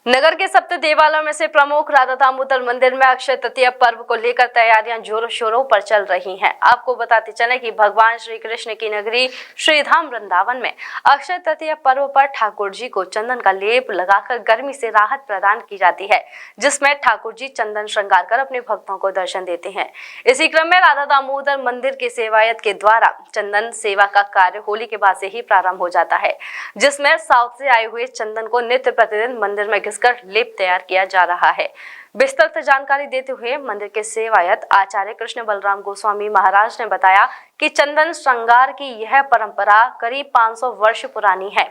नगर के सप्त देवालयों में से प्रमुख राधा दामोदर मंदिर में अक्षय तृतीया पर्व को लेकर तैयारियां जोरों शोरों पर चल रही हैं। आपको बताते चले कि भगवान श्री कृष्ण की नगरी श्रीधाम वृंदावन में अक्षय तृतीया पर्व पर ठाकुर जी को चंदन का लेप लगाकर गर्मी से राहत प्रदान की जाती है, जिसमें ठाकुर जी चंदन श्रृंगार कर अपने भक्तों को दर्शन देते हैं। इसी क्रम में राधा दामोदर मंदिर के सेवायत के द्वारा चंदन सेवा का कार्य होली के बाद से ही प्रारंभ हो जाता है, जिसमें साउथ से आए हुए चंदन को नित्य प्रतिदिन मंदिर में कर लेप तैयार किया जा रहा है। विस्तृत जानकारी देते हुए मंदिर के सेवायत आचार्य कृष्ण बलराम गोस्वामी महाराज ने बताया कि चंदन श्रृंगार की यह परंपरा करीब 500 वर्ष पुरानी है।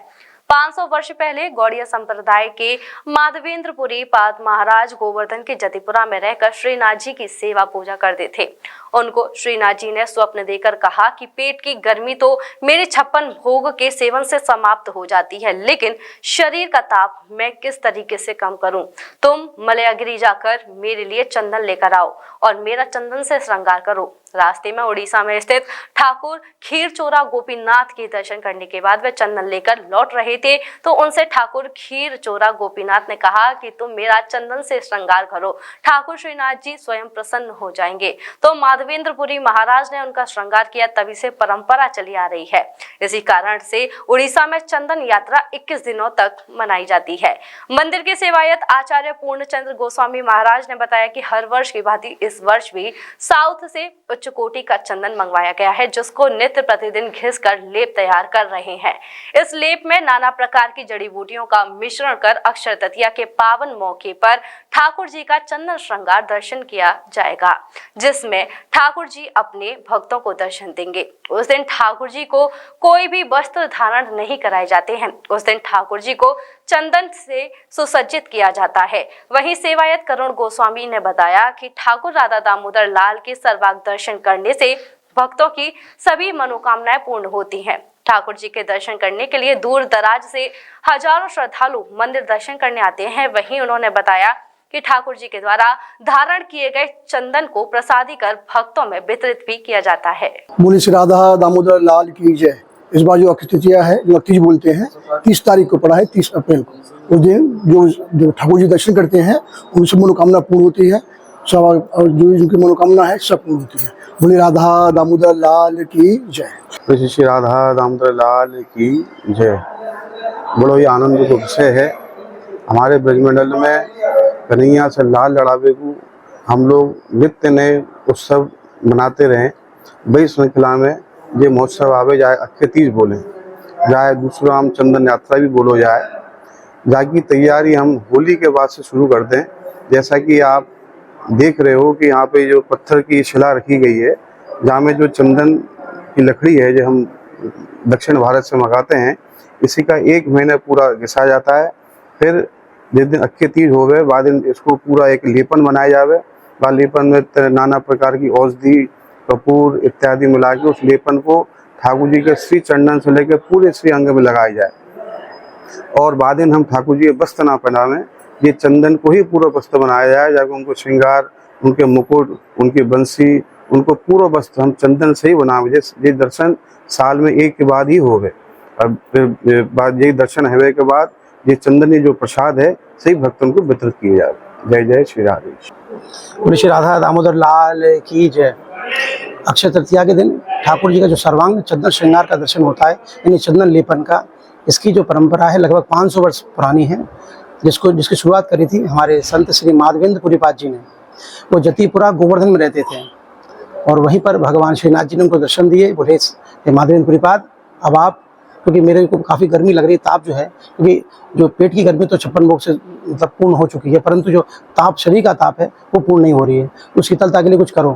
500 वर्ष पहले गौड़िया संप्रदाय के माधवेंद्रपुरी पाद महाराज गोवर्धन के जतिपुरा में रहकर श्रीनाथ जी की सेवा पूजा करते थे। उनको श्रीनाथ जी ने स्वप्न देकर कहा कि पेट की गर्मी तो मेरे 56 भोग के सेवन से समाप्त हो जाती है, लेकिन शरीर का ताप मैं किस तरीके से कम करूं? तुम मलयागिरी जाकर मेरे लिए चंदन लेकर आओ और मेरा चंदन से श्रृंगार करो। रास्ते में उड़ीसा में स्थित ठाकुर खीरचोरा गोपीनाथ के दर्शन करने के बाद वे चंदन लेकर लौट रहे थे, तो उनसे ठाकुर खीरचोरा गोपीनाथ ने कहा कि तुम मेरा चंदन से श्रृंगार करो, ठाकुर श्रीनाथ जी स्वयं प्रसन्न हो जाएंगे। तो माधवेंद्रपुरी महाराज ने उनका श्रृंगार किया, तभी से परंपरा चली आ रही है। इसी कारण से उड़ीसा में चंदन यात्रा 21 दिनों तक मनाई जाती है। मंदिर के सेवायत आचार्य पूर्णचंद्र गोस्वामी महाराज ने बताया कि हर वर्ष की भांति इस वर्ष भी साउथ से उच्च कोटि का चंदन मंगवाया गया है, जिसको नित्य प्रतिदिन घिस कर लेप तैयार कर रहे हैं। इस लेप में नाना प्रकार की जड़ी बूटियों का मिश्रण कर अक्षय तृतीया के पावन मौके पर ठाकुर जी का चंदन श्रृंगार दर्शन किया जाएगा, जिसमें ठाकुर जी अपने भक्तों को दर्शन देंगे। उस दिन ठाकुर जी को कोई भी वस्त्र धारण नहीं कराए जाते हैं। उस दिन ठाकुर जी को चंदन से सुसज्जित किया जाता है। वहीं सेवायत करुण गोस्वामी ने बताया कि ठाकुर राधा दामोदर लाल के सर्वांग दर्शन करने से भक्तों की सभी मनोकामनाएं पूर्ण होती हैं। ठाकुर जी के दर्शन करने के लिए दूर दराज से हजारों श्रद्धालु मंदिर दर्शन करने आते हैं। वहीं उन्होंने बताया कि ठाकुर जी के द्वारा धारण किए गए चंदन को प्रसादी कर भक्तों में वितरित भी किया जाता है। बोले श्री राधा दामोदर लाल की जय। इस बार जो अक्षय तृतीया है, जो तीज बोलते हैं, 30 तारीख को पड़ा है, 30 अप्रैल को। उस दिन जो ठाकुर जी दर्शन करते हैं उनसे मनोकामना पूर्ण होती है, सब और जो उनकी मनोकामना है सब पूर्ण होती है। बोले राधा दामोदर लाल की जय। श्री राधा दामोदर लाल की जय। बड़ो ही आनंद का विषय है। हमारे ब्रजमंडल में कन्हैया से लाल लड़ावे को हम लोग नित्य नए उत्सव मनाते रहें। बड़ी श्रृंखला में ये महोत्सव आवे, जाए अक्षय तीज बोले, जाए दूसरा हम चंदन यात्रा भी बोलो जाए, जाकी तैयारी हम होली के बाद से शुरू कर दें। जैसा कि आप देख रहे हो कि यहाँ पे जो पत्थर की शिला रखी गई है, जहाँ में जो चंदन की लकड़ी है जो हम दक्षिण भारत से मंगाते हैं, इसी का 1 महीना पूरा घिसा जाता है। फिर जिस दिन अक्षय तीज हो गए बाद दिन इसको पूरा एक लेपन बनाया जावे। बाद लेपन में नाना प्रकार की औषधि, कपूर इत्यादि मिला के उस लेपन को ठाकुर जी के श्री चंदन से लेकर पूरे श्री अंग में लगाया जाए। और बाद दिन हम ठाकुर जी के वस्त्र ना पहनावें, ये चंदन को ही पूरा वस्त्र बनाया जाए, जाकर उनको श्रृंगार, उनके मुकुट, उनकी बंसी, उनको पूरा वस्त्र हम चंदन से ही बनावे। ये दर्शन साल में एक के बाद ही हो गए। और फिर बाद ये दर्शन होने के बाद ये चंदन जो प्रसाद है सही भक्तों को वितरित किए जाए। जय जय श्री राधे। बोले श्री राधा दामोदर लाल की जय। अक्षय तृतीया के दिन ठाकुर जी का जो सर्वांग चंदन श्रृंगार का दर्शन होता है, यानी चंदन लेपन का, इसकी जो परंपरा है लगभग 500 वर्ष पुरानी है, जिसकी शुरुआत करी थी हमारे संत श्री माधवेंद्रपुरी पाद जी ने। वो जतिपुरा गोवर्धन में रहते थे और वहीं पर भगवान श्रीनाथ जी ने उनको दर्शन दिए। बोले माधवेंद्रपुरी पाद, अब आप, क्योंकि मेरे को काफ़ी गर्मी लग रही है, ताप जो है, क्योंकि जो पेट की गर्मी तो 56 भोग से मतलब पूर्ण हो चुकी है, परंतु जो ताप, शरीर का ताप है, वो पूर्ण नहीं हो रही है। तो शीतलता के लिए कुछ करो।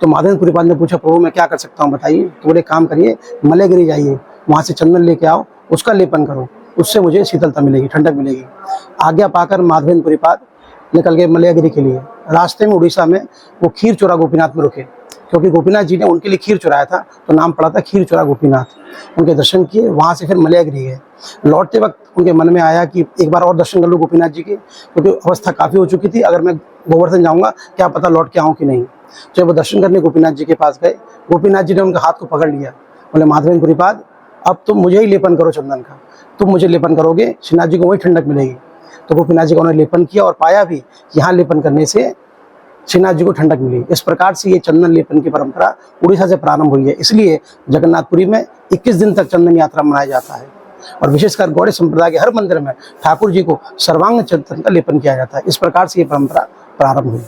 तो माधवेंद्रपुरी पाद ने पूछा, प्रभु मैं क्या कर सकता हूँ बताइए। तो बोले काम करिए, मलयगिरी जाइए, वहाँ से चंदन लेके आओ, उसका लेपन करो, उससे मुझे शीतलता मिलेगी, ठंडक मिलेगी। आज्ञा पाकर माधवेंद्रपुरी पाद निकल गए मलयगिरी के लिए। रास्ते में उड़ीसा में वो खीरचोरा गोपीनाथ में रुके, क्योंकि गोपीनाथ जी ने उनके लिए खीर चुराया था, तो नाम पड़ा था खीरचोरा गोपीनाथ। उनके दर्शन किए, वहाँ से फिर मलयगिरी गए। लौटते वक्त उनके मन में आया कि एक बार और दर्शन कर लूँ गोपीनाथ जी के, क्योंकि अवस्था काफ़ी हो चुकी थी, अगर मैं गोवर्धन जाऊँगा क्या पता लौट के आऊँ कि नहीं। जब वो दर्शन करने गोपीनाथ जी के पास गए, गोपीनाथ जी ने उनके हाथ को पकड़ लिया। बोले माधवेंद्रपुरी पाद, अब तुम मुझे ही लेपन करो चंदन का, तुम मुझे लेपन करोगे, श्रीनाथ जी को वही ठंडक मिलेगी। तो गोपीनाथ जी का उन्होंने लेपन किया और पाया भी कि यहाँ लेपन करने से श्रीनाथ जी को ठंडक मिली। इस प्रकार से ये चंदन लेपन की परंपरा उड़ीसा से प्रारंभ हुई है। इसलिए जगन्नाथपुरी में 21 दिन तक चंदन यात्रा मनाया जाता है और विशेषकर गौड़ीय संप्रदाय के हर मंदिर में ठाकुर जी को सर्वांग चंदन का लेपन किया जाता है। इस प्रकार से ये परंपरा प्रारंभ हुई।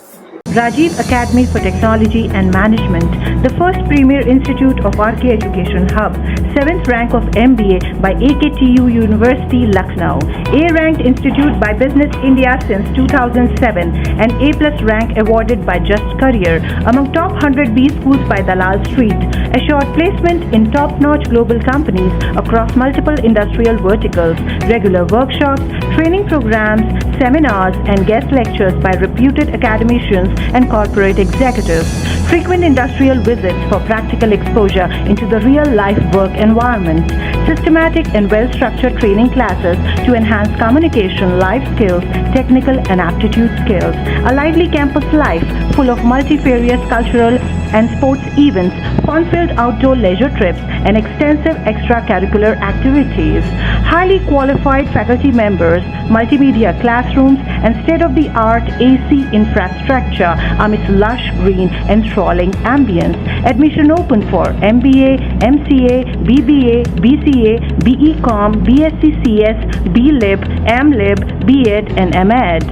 Rajiv Academy for Technology and Management, the first premier institute of RK Education Hub, 7th rank of MBA by AKTU University, Lucknow, A-ranked institute by Business India since 2007, and A+ rank awarded by Just Career among top 100 B schools by Dalal Street, assured placement in top-notch global companies across multiple industrial verticals, regular workshops, training programs, seminars, and guest lectures by reputed academicians and corporate executives, frequent industrial visits for practical exposure into the real-life work environment, systematic and well-structured training classes to enhance communication, life skills, technical and aptitude skills, a lively campus life full of multifarious cultural and sports events, fun-filled outdoor leisure trips, and extensive extracurricular activities, highly qualified faculty members, multimedia classrooms, and state-of-the-art AC infrastructure amidst lush green enthralling ambience. Admission open for MBA, MCA, BBA, BCA, BEcom, BSc CS, BLib, MLib, BEd, and MEd.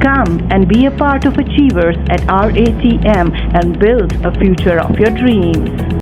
Come and be a part of achievers at RATM and build a future of your dreams.